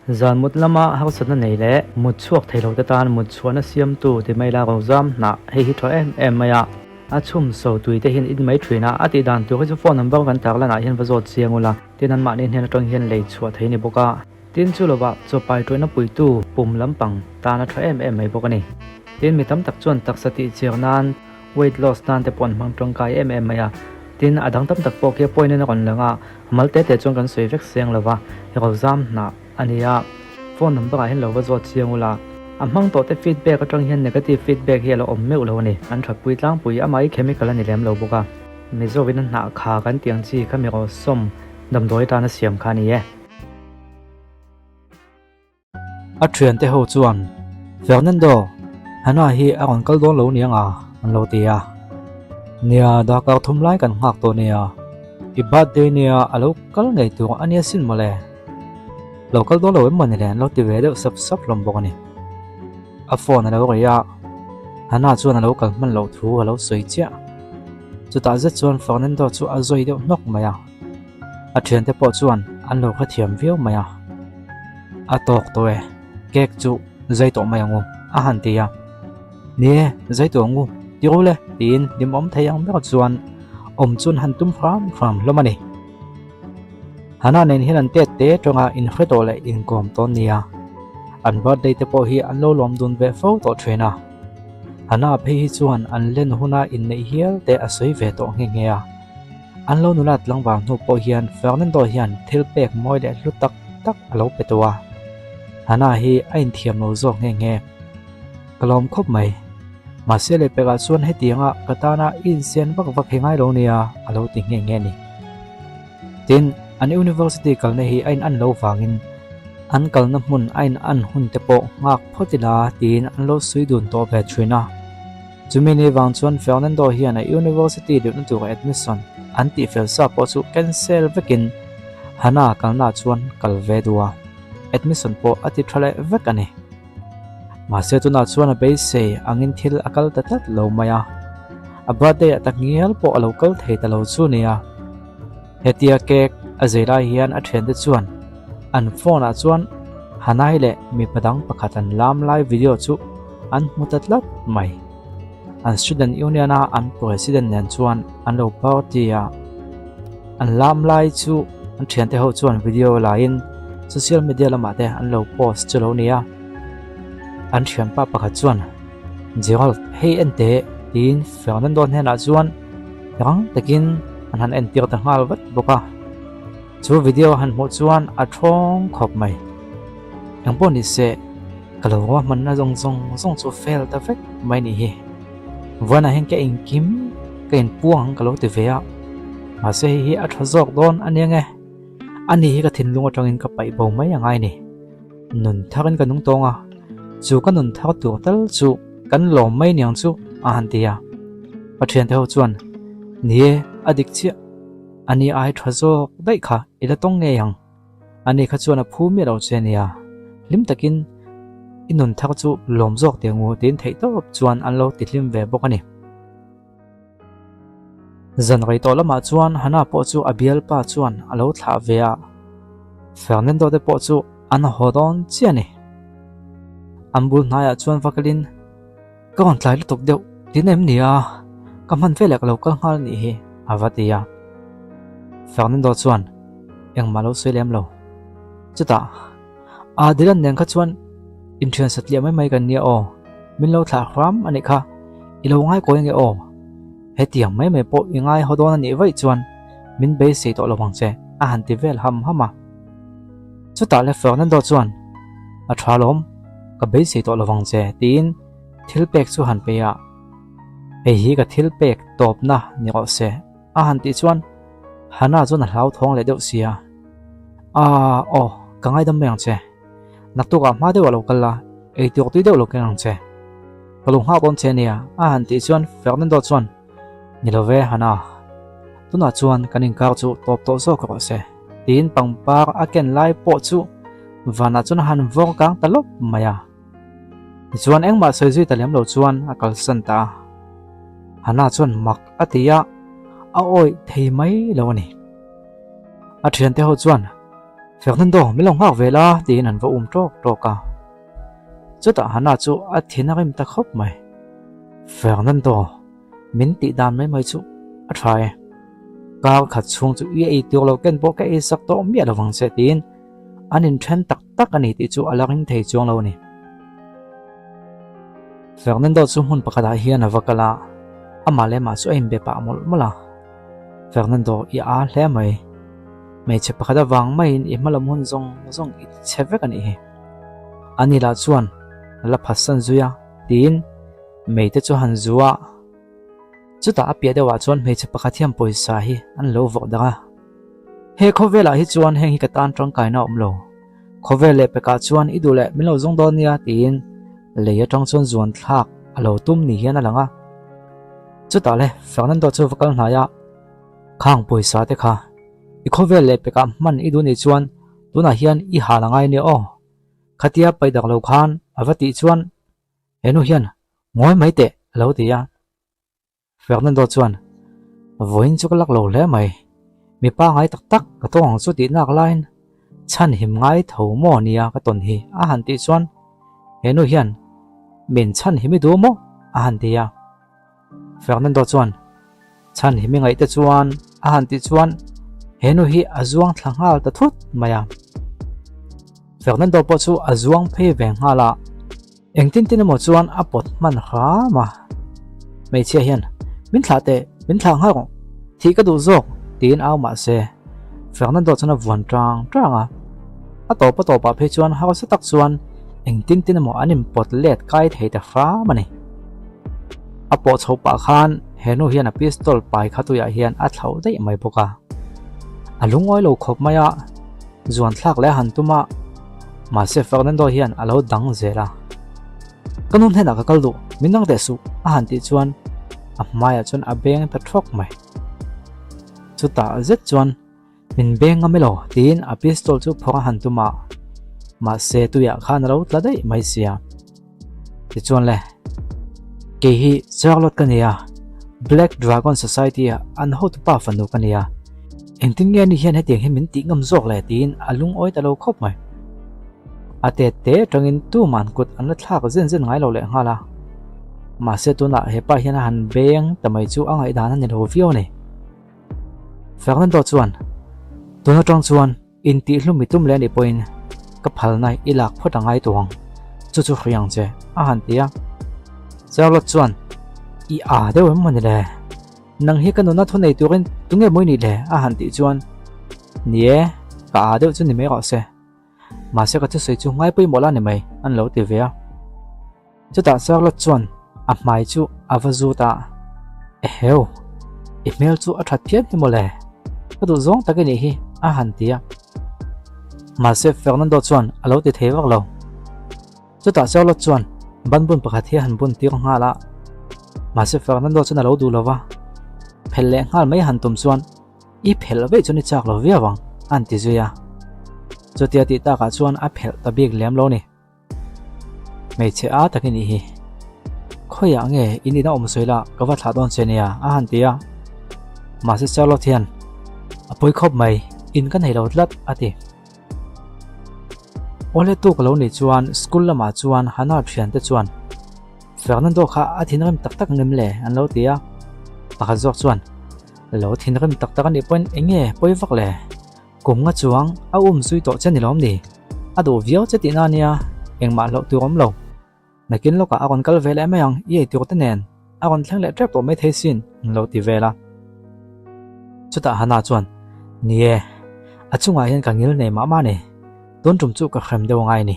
zan mut lama hak sat na nei le mut chuak theilo te tan mut chuan a siam tu ti mai la ro zam na hei hi tho em maya a chum so tui te hin in mai thina ati dan tu chu phone number kan tak la na hian vazo chiangula tin an ma ni hian atong hian lei chua thei ni boka tin chu lowa chu pai toina pui tu pum lampang ta na tho em mai boka ni tin mi tam tak chuan tak sati chiarnan weight loss nan te pon mang tong kai em maya tin adang tam tak po ke point na kon langa malte te chong kan soi vek seng lawa ro zam na ania phone number a hin lo vazo chiangula amang to te feedback atong hian negative feedback hi lo om meu lo ni an tha pui tlang pui amai chemical ani lem lo boka mi zo win na kha kan tiang chi kha mi ro som dam doi ta na siam kha ni ye a thian te ho chuan Fernando hana hi a on kal don lo nianga an lo tia nia da ka thum lai kan ngak to nia I birthday nia alo kal ngai tu ania sin mole local do lo man len lo ti ve de sap lom bok ani a phone alo ya hana chuan alo kal man lo thu alo soi cha chu ta za chuan Fernando chu a zoi de nok maya a thian te po chuan an lo kha thiam viau maya a tok to e kek chu zai to maya ngu a han ti ya ne zai to ngu ti ro le tin dim om thayang me chuan om chun han tum phram lo mani hana nen hian an te te tonga in khreto le in kom ton nia an birthday te po hi an lo lom dun ve fo to thena hana phe hi chuan an len huna in nei hial te a soi ve to nge nge a an lo nulat langwa nu po hian Fernando hian thil pek moi le lu tak tak alo petwa hana hi ain thiam lo zo nge nge kalom khop mai ma se le peka chuan hetianga katana in sen vak hengai lo nia alo ti nge nge ni tin an university kalne hi ain an lo wangin an kalna mun ain an hun te po ngak photila tin an lo sui dun to ve thina chumini wang chuan Fernando hian a university de tu admission an ti fel sa po chu cancel vekin hana kalna chuan kalve duwa admission po ati thale vek ani ma se tu na chuan a base se angin thil akal tatat lo maya a birthday atak ngial po a local thei ta lo chu nia hetia kek a zera hian a then de chuan an phone a chuan hanai le mi padang pakhatan lam lai video chu an mutatlat mai an student union a an president nen chuan an lo party a an lam lai chu an thian te ho chuan video la in social media lama te an lo post chu lo nia an thian pa pakhat chuan jewal hey ente tin Fernando hena chuan yang takin an han en tir ta ngal vat boka chu video han mo chuan a thong khop mai yang pon ni se kalowa man na zong chu fail ta vek mai ni hi wana hen ke in kim ke in puang kalo te vea ma se hi a thazok don aniange ani hi ka thin lunga tangin ka pai bo mai angai ni nun tharin ka nung tonga chu kan nun thak tu tal chu kan lo mai niang chu a han tia pathian theo chuan nie adik chi ani ai thazo dai kha ila tong nge yang ani kha chuan a phu mi ro chenia lim takin inun thak chu lom jok te ngu tin thei to chuan an lo ti hlim ve bok ani zan rai to lama chuan hana po chu abial pa chuan alo thla ve a Fernando de po chu an hodon chi ani ambul naya chuan vakalin kawan tlai lutuk deuh tin em nia kaman velek lo kal ngal ni hi avatia Fernando chuan engmalo soilem lo chuta a dilan neng kha chuan inthian satlia mai kan nia o min lo thla khram ani kha ilo ngai ko nge o hetiang mai po ingai hodon ani vai chuan min be se to lawang che a han ti vel hama chuta le Fernando chuan a thalom ka be se to lawang che tin thil pek chu han pe ya ei hi ka thil pek top na ni o se a han ti chuan hana chuan a hlau thong le deuh sia o kangai dam meng che naktu ka ma de wa local la ei tok ti deuh lo keng che kalung ha kon che nia a han ti chuan Fernando chuan ni lo ve hana tuna chuan kanin kar chu top to so ko se tin pangpar a ken lai po chu vana chun han vor kang talop maya chuan engma soi zui talem lo chuan akal santa hana chuan mak atia a oi thei mai lo ni a thian te ho chuan Fernando mi long hak vela tin an va trok ka chuta hana chu a thinarim ta khop mai Fernando min ti dan mai chu a try ka khat chung chu e ti lo ken bo ka e sak to mi la wang se tin anin thren tak ani ti chu alaring thei chuang lo ni Fernando chu hun pakada hian avakala amale ma chu em be pa mol Fernando i a hle mai me che pakada wang mai in imalam hun zong it chevek ani he anila chuan la phasan zuya tin me te chu han zuwa chuta apia dewa chuan me che pakathiam poisa hi an lo vok daga he khovela hi chuan heng hi katan tang kai na omlo khovele peka chuan idule milo zong don nia tin leya tang chuan zuan thlak alo tum ni hian alanga chuta le Fernando chu vakal hnaya khang poisa te kha i khovele peka man idu ni chuan tuna hian i halangai ni o khatia paidak lo khan avati chuan enu hian ngoi mai te lo tia Fernando chuan voin chu kalak lo le mai mi pa ngai tak ka tong chu ti nak line chan him ngai tho mo nia ka ton hi a han ti chuan enu hian min chan himi du mo a han tia Fernando chuan chan himi ngai te chuan a han ti chuan enu hi azuang thlangal ta thut maya Fernando po chu azuang phe veng hala engtin mo chuan apot man kha ma mei che hian min thlang ha ko thi ka du zok tin aw ma se Fernando chana vuan tranga a to pa phe chuan ha sa tak chuan engtin mo anim pot let kai thei ta fra mani a po chho pa khan henu hian a pistol pai khatu ya hian a thlau dei mai boka alungoi lo khop maya zuan thlak le han tuma ma se Fernando hian alo dang zela kanun hena ka kaldu minang te su a han ti chuan a maya chuan a beng ta thok mai chuta zet chuan min beng amelo tin a pistol chu phoka han tuma ma se tu ya khan ro tla dei mai sia ti chuan le ke hi Charlotte kania Black Dragon Society an hot pa fanu kania engtin nge ni hian hetiang himin ti ngam zok le tin alung oi ta lo khop mai ate te tangin tu man kut an thlak zen ngai lo le ngala ma se tu na he pa hian han beng tamai chu angai dan an ro vio ne Fernando chuan tuna tang chuan in ti hlumi tum le ni point ka phal nai ilak phot angai tuang chu khriang che a han tia Charlotte chuan i a deuh man le nang hi kanuna thunei turin tunge moi ni le a han ti chuan nie ka a deuh chu ni me ro se ma se ka chu sei chu ngai pui mola ni mai an lo ti ve chuta Charlotte chuan a mai chu avazu ta eheu email chu a that phiat hi mole ka du zong takani hi a han tia ma se Fernando chuan a lo ti thei wak lo chuta Charlotte chuan ban bun pakhat hi han bun ti nga la ma se Fernando chuan a lo du lova phel le ngal mai han tum chuan i phel ve chu ni chak lo via wang an ti zuya chutia ti ta ka chuan a phel ta big lem lo ni mei che a takini hi khoya nge ini na om soila ka wa thla don chenia a han tia ma se Charlotte hian a poi khop mai in kan hei lo tlat ati ole tu ka lo ni chuan school lama chuan hana thian te chuan Fernando kha a thinrim tak ngem le an lo tia pakha zok chuan lo thinrim tak ani point enge poi vak le kum nga chuang a zui to chen ni lom ni a do vio che ti na nia engma lo tu om lo nakin lo ka akon kal vele mayang ye tu ta nen akon thleng le trap to mai thesin lo ti vela chuta hana chuan nie achunga hian kangil nei ma ne don tum chu ka khrem de ngai ni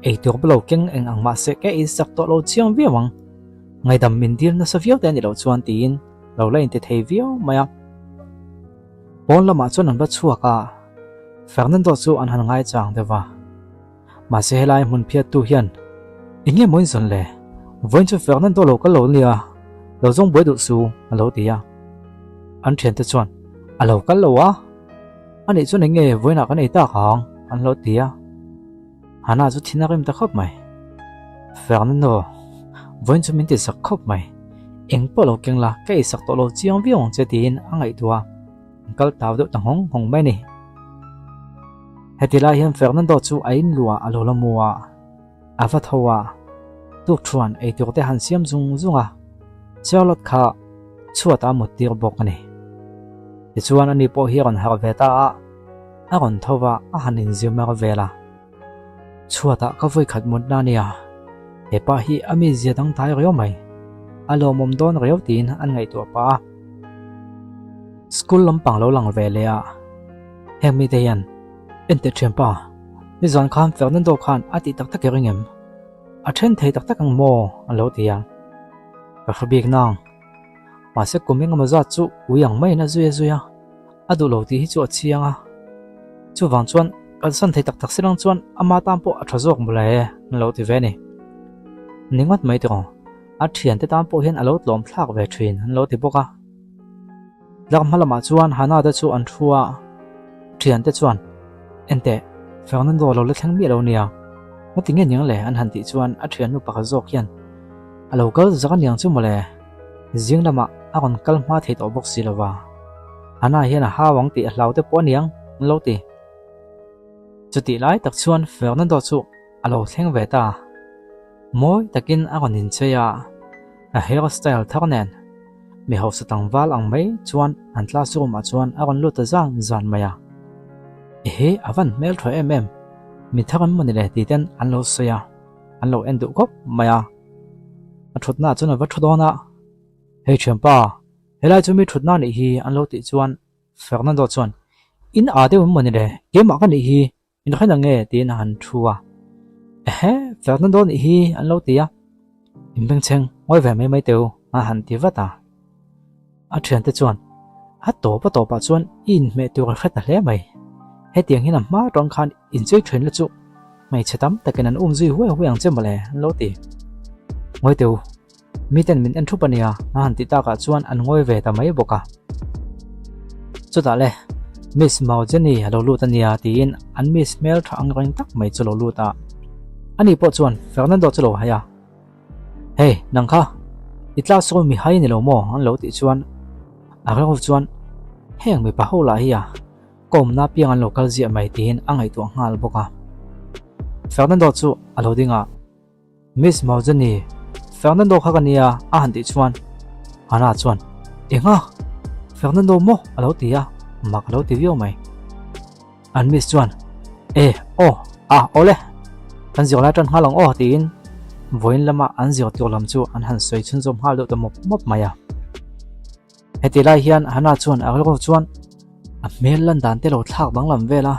ei tu blo keng eng angma se ke i sak to lo chiang viawang ngai dam min dir na sa viaw te ni lo chuan tin lo lain te thei viaw maya bon lama chuan an ba chuaka Fernando chu an han ngai chang dewa ma se helai mun phiat tu hian inge moin zon le voin chu Fernando lo ka lo nia lo zong boi du su alo tia an thian te chuan alo kal lo wa ani chu nge voina kan ei ta khang an lo tia hana chu thinarim ta khop mai Fernando voin chu min ti sak khop mai eng polo keng la ke sak to lo chiang viong che tin angai tua kal taw do tang hong mai ni hetila hian Fernando chu ain lua alo lamua avathowa tuk thuan ei turte han siam zunga Charlotte kha chuata mutir bokani chuan ani po hi ron har veta a ron thowa a hanin zimar vela chuata ka voi khat mut na nia hepa hi ami zia dang thai ryo mai alo mom don ryo tin an ngai to pa school lampang lo lang velea hemi te yan ente thempa ni zon khan Fernando khan ati tak tak ringem a then thei tak tak ang mo alo tia ka khabik nang ma se kuming ma za chu uyang mai na zuya adu lo ti hi chu chianga chu wang chuan kan san thei tak tak sirang chuan ama tampo a thazok mulae lo ti ve ni ningat mai te a thian te tampo hian alo tlom thlak ve thin lo ti boka lak malama chuan hana da chu an thua thian te chuan ente Fernando lo le thang mi lo nia mati nge nyang le an han ti chuan a thian nu pakha zok hian alo kal zakan yang chu mole jing lama a kon kal ma thei to bok silawa ana hian a hawang ti hlaute po niang lo ti chuti lai tak chuan Fernando chu alo thleng ve ta moi takin a kon in cheya a hairstyle tharnen mi ho satang wal ang mai chuan an classroom a chuan a kon luta zang zan maya he avan mel thoi mi thakan mani le ti ten an lo soya an lo endu kop maya a thutna chuna va thudona hei chempa helai chu mi thutna ni hi an lo ti chuan Fernando chuan in a de mani le ke ma ka ni hi in khana nge tin han thuwa he Fernando ni hi an lo ti ya in beng cheng ngoi ve mai teu a han ti vata a thian te chuan a to pa chuan in me tu khat na hle mai he tiang hin ma rong khan in chei thrin la chu mai chetam takin an zui huang chemale lo ti ngoi teu mi ten min an thu pania a han ti ta ka chuan an ngoi ve ta mai boka chu ta le Miss Maujani alo lu tania tin an Miss Mel thang ring tak mai chu lo lu ta ani po chuan Fernando chu lo haya hey nang kha itla so mi hai ni lo mo an lo ti chuan a ro chuan heng mi pa ho la hi ya kom na piang an local zia mai tin angai tu ngal boka Fernando chu alo dinga Miss Maujani Fernando khagania a han ti chuan ana chuan enga Fernando mo alo ti ya mak lo ti vio mai an Miss chuan ole kan zio la tan halong tin voin lama an zio tu lam chu an han soi chun zom hal do mop maya heti lai hian hana chuan a ro chuan a mel lan dan te lo thak bang lam vela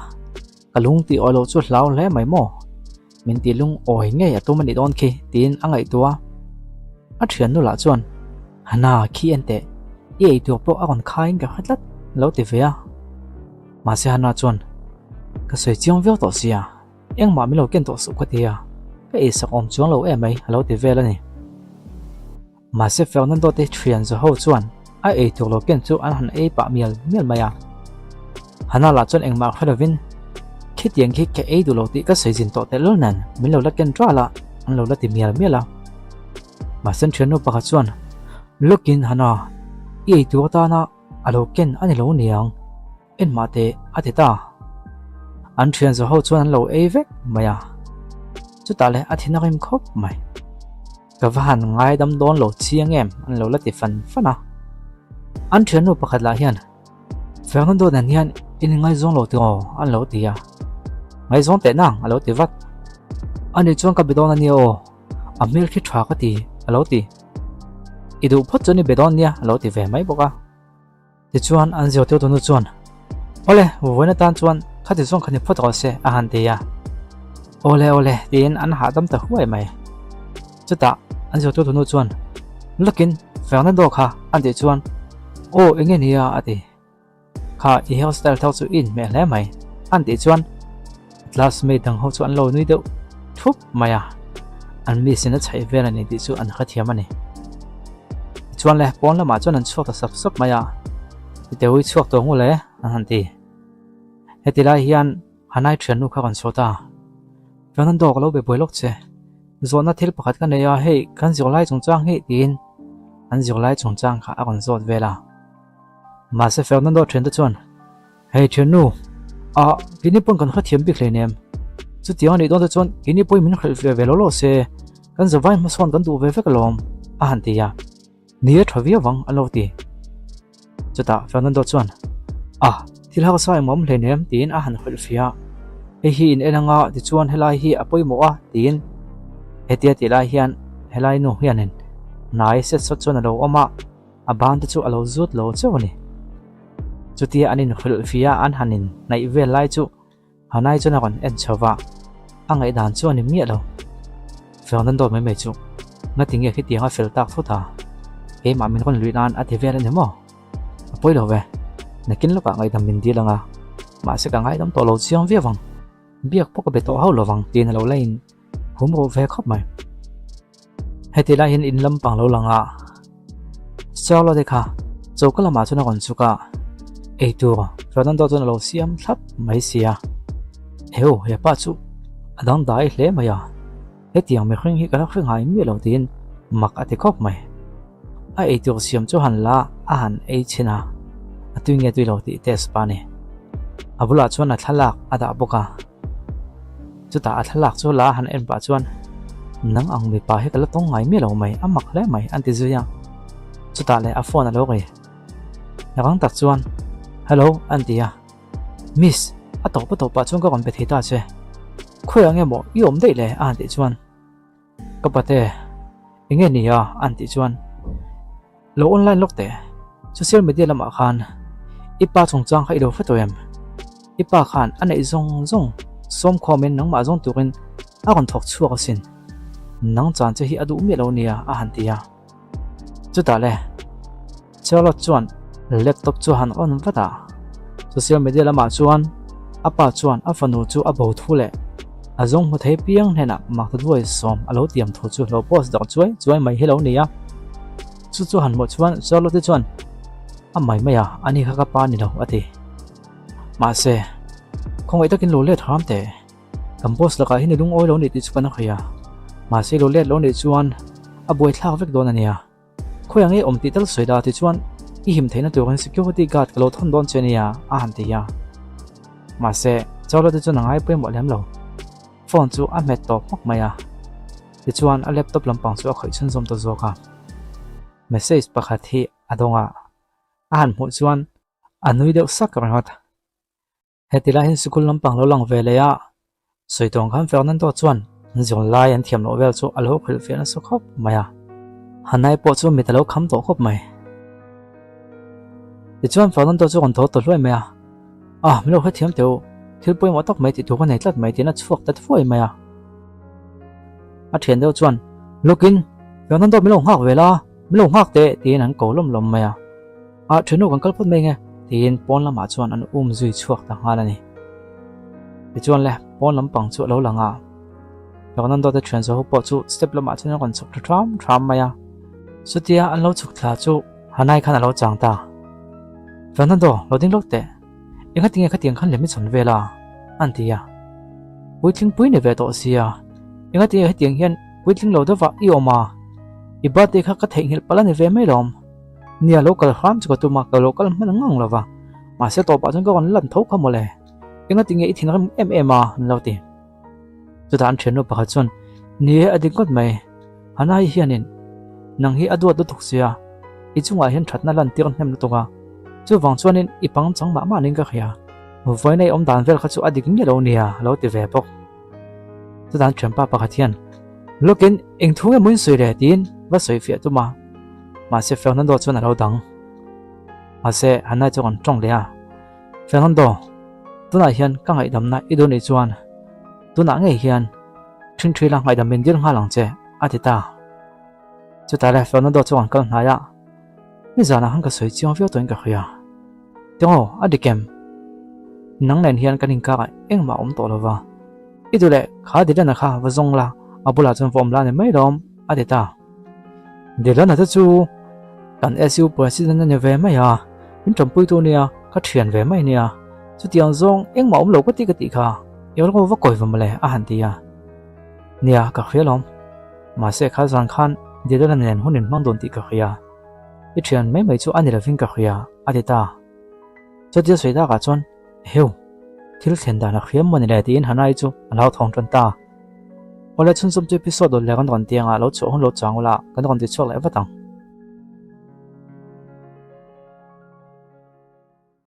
kalung ti olo chu hlau le mai mo min ti lung oi nge ya tu mani don khi tin angai tua a thian nu la chuan hana khi ente ye tu po a kon khain ka khatlat lo ti vea ma se hana chuan ka soi chiang veo to sia eng ma mi lo ken to su ka tia ka e sak om chuang lo mai lo ti vela ni ma se Fernando te thian zo ho chuan a e tu lo ken chu an han e pa mial maya hana la chuan engma khalavin khit yang khi ke e du lo ti ka sei jin to te lo nan min lo la ken tra la an lo la ti miala ma sen thian no pa chuan lokin hana e tu ta na alo ken ani lo niang en ma te atita an thian zo ho chuan lo e vek maya chu ta le athina rim khop mai ka van ngai dam don lo chiang em an lo la ti fana an thian no pakhat la hian Fernando dan hian in ngai zong lo ti an lo ti ya ngai zong te nang alo ti vat ani chuan ka bidon ani a mil khi thwa ka ti alo ti idu phot choni bedon nia alo ti ve mai boka ti chuan an zio te tu nu chuan ole voina tan chuan khati zong khani phot ro se a han te ya ole tin an ha dam ta huai mai chuta an zio te tu nu chuan lokin Fernando kha an ti chuan enge nia ati kha i hairstyle thau chu in me hle mai an ti chuan classmate dang ho chuan lo nui deuh thup maya an mi sina chai vel ani ti chu an kha thiam ani chuan le pon lama chuan an chuak ta sap maya ti tewi chuak to ngu le an han ti heti lai hian hanai thian nu kha kan chota Fernando ko lo be boilok che zona thil pakhat ka neya hei kan zir lai chungchang hi tin an zir lai chungchang kha akon zot vela ma se Fernando thian ta chuan hei thian nu kini pon kan kha thiam bi khle nem chu tiang ni don chon kini poi min khel ve lo lo se kan zawai ma son kan du ve ve kalom a han ti ya ni thavia wang alo ti chuta Fernando chon thil ha sai mom hle nem tin a han khel fia e hi in enanga ti chuan helai hi apoi mo a tin hetia ti lai hian helai no hianin nai set sot chon alo oma aban chu alo zut lo chawni chuti anin khul fia an hanin nai ve lai chu hanai chona kon en chawa angai dan chu ani mi lo Fernando me chu na tinge khi tianga fel tak thota e ma min kon luinan ati ve le nemo apoi lo ve nakin lo ka ngai dam min di langa ma se ka ngai dam to lo chiang ve wang biak pok be to hau lo wang tin lo lain hum ro ve khop mai heti la hin in lam pang lo langa sao lo de kha chokala ma chuna kon chuka e tu Fernando chuna lo siam thap mai sia heu he pa chu adang dai hle maya hetiang me khring hi kala khring hai mi lo tin mak ati khop mai a e tu siam chu han la a han e china atu nge tu lo ti test pa ne abula chuna thalak ada boka chuta a thalak chu la han en pa chuan nang ang mi pa he kala tong ngai mi lo mai amak hle mai anti zuya chuta le a phone alo ge yang tak chuan hello antia miss to pa chuan ka kon pe thita che khoi ange mo yom dei le anti chuan ka pate inge ni ya anti chuan lo online lok te social media lama khan ipa chungchang khai lo fatoem ipa khan anei zong som comment nang ma zong tukin a kon thok chuak sin nang chan che hi adu mi lo nia a hantia chuta le chalo chuan laptop chu han on vata social media lama chuan apa chuan a fanu chu a bo thule a zong mu thei piang hena mak duai som alo tiam tho chu lo post dok chuai mai hello nia chu han mo chuan chalo te chuan a mai maya ani kha ka pa ni lo ati ma se không ai takin lo le tham te campus la ka hin lung oi lo ni ti chukana khaya ma se lo le lo ni chuan a boi thlak vek don ania khoyang e om ti tel soida ti chuan i him theina tu kan security guard ka lo thon don chenia a han ti ya ma se chawlo ti chuan ngai pe mo lem lo phone chu a met to mok maya ti chuan a laptop lampang chu a khoi chun zom to zo ka message pakhat hi adonga a han mu chuan anui deuh sak rangot hetila hin school lampang lo lang ve le ya soitong khan Fernando chuan zong lai an thiam lo vel chu alo khil fe na su khop maya hanai po chu mi talo kham to khop mai ti chuan Fernando chu kon tho to hloi maya mi lo kha thiam teu thil poi mo tak mai ti tu kan nei tlat mai ti na chuak tat foi maya a thian deuh chuan login Fernando mi lo ngak vela mi lo ngak te ti nan ko lom maya a thinu kan kal phut mai nge tin pon lama chuan an zui chuak ta ngala ni ti chuan le pon lampang chu lo langa Fernando te thian zo po chu step lama chuan kon chuk thram maya sutia an lo chuk thla chu hanai khan alo chang ta Fernando loading lokte inga tinge khating khan lemi chon vela antia puitling pui ne ve to sia inga tinge khating hian puitling lo dawa i oma ibate kha ka theng hil pala ne ve mai lom nia local ham chu tu ma ka local man ngang lawa ma se to pa chung ka kon lan tho khamole inga tinge i thin ram MMA lauti chu dan thenu pa chon ni ading kot mai hanai hianin nang hi adu thuk sia i chunga hian thatna lan tir hnem to ka chu wang chuanin ipang chang ma ning ka khia voi nei om dan vel kha chu adik nge lo nia lo ti ve pok chu dan thrempa pa khathian lokin eng thunga mun soi re tin va soi fia tu ma se Fernando chuan alo dang ma se hanai chu kon tong le a Fernando tuna hian ka ngai dam na idon ni chuan tuna nge hian thrin lang ngai dam min dir nga lang che atita chu ta le Fernando chuan kal na ya ni zana hang ka soi chiang vio toin ka khia teo adikem nang nen hian kanin ka eng ma om to lova idule kha didana kha wazong la abula chon form la ne mai dom adita dilana ta chu kan SU president ne ve mai ya in champui tu nia ka thian ve mai nia chu tiang zong eng ma om lo ka ti kha yor ko va koi va male a han tia nia ka khrialom ma se kha zan khan dilana nen hunin mang don ti ka khia i thian mai chu ani la ving ka khia adita chu tia soida ka chon heu thil thlen dana khiam mani le tin hanai chu anau thong tron ta ole chun sum episode le kan ron tianga lo chu hon lo changula kan ron ti chok le watang